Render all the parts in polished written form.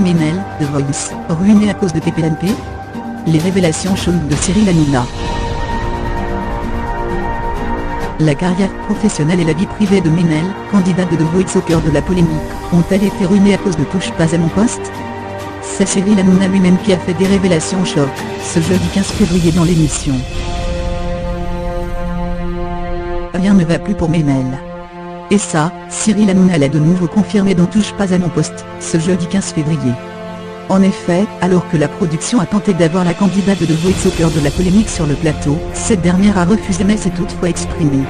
Ménel, The Voice, ruiné à cause de TPMP. Les révélations chaudes de Cyril Hanouna. La carrière professionnelle et la vie privée de Ménel, candidat de The Voice au cœur de la polémique, ont-elles été ruinées à cause de Touche pas à mon poste? C'est Cyril Hanouna lui-même qui a fait des révélations choc, ce jeudi 15 février dans l'émission. Rien ne va plus pour Ménel. Et ça, Cyril Hanouna l'a de nouveau confirmé dans Touche pas à mon poste, ce jeudi 15 février. En effet, alors que la production a tenté d'avoir la candidate de The Voice au cœur de la polémique sur le plateau, cette dernière a refusé mais s'est toutefois exprimée.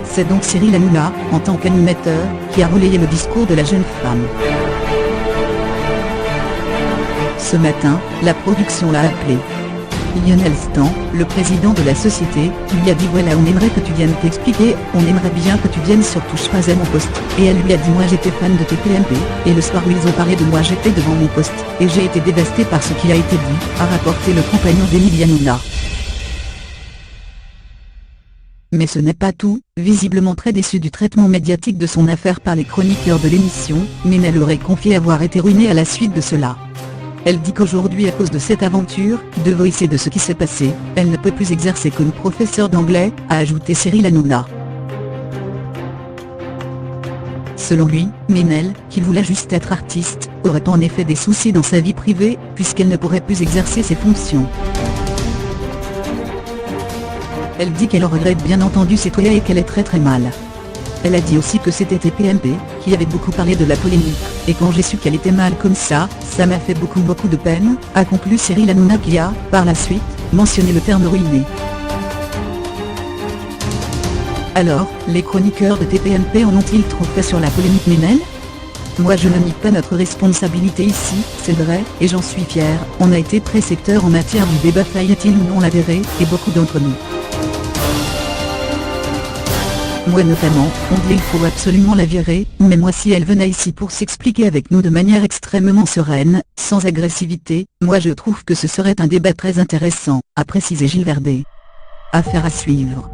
C'est donc Cyril Hanouna, en tant qu'animateur, qui a relayé le discours de la jeune femme. Ce matin, la production l'a appelé. Lionel Stan, le président de la société, lui a dit voilà on aimerait que tu viennes t'expliquer, on aimerait bien que tu viennes sur Touche pas à mon poste, et elle lui a dit moi j'étais fan de TPMP, et le soir où ils ont parlé de moi j'étais devant mon poste, et j'ai été dévasté par ce qui a été dit, a rapporté le compagnon d'Émilie Hanouna. Mais ce n'est pas tout, visiblement très déçu du traitement médiatique de son affaire par les chroniqueurs de l'émission, Ménel aurait confié avoir été ruinée à la suite de cela. Elle dit qu'aujourd'hui à cause de cette aventure, de Voice et de ce qui s'est passé, elle ne peut plus exercer comme professeur d'anglais, a ajouté Cyril Hanouna. Selon lui, Ménel, qui voulait juste être artiste, aurait en effet des soucis dans sa vie privée, puisqu'elle ne pourrait plus exercer ses fonctions. Elle dit qu'elle regrette bien entendu ses toilettes et qu'elle est très mal. Elle a dit aussi que c'était TPMP, qui avait beaucoup parlé de la polémique, et quand j'ai su qu'elle était mal comme ça m'a fait beaucoup de peine, a conclu Cyril Hanouna qui a, par la suite, mentionné le terme ruiné. Alors, les chroniqueurs de TPMP en ont-ils trop fait sur la polémique Ménel? Moi je ne nie pas notre responsabilité ici, c'est vrai, et j'en suis fier, on a été précepteur en matière du débat faille-t-il ou non l'avéré, et beaucoup d'entre nous. Moi notamment, on dit il faut absolument la virer, mais moi si elle venait ici pour s'expliquer avec nous de manière extrêmement sereine, sans agressivité, moi je trouve que ce serait un débat très intéressant, a précisé Gilles Verdez. Affaire à suivre.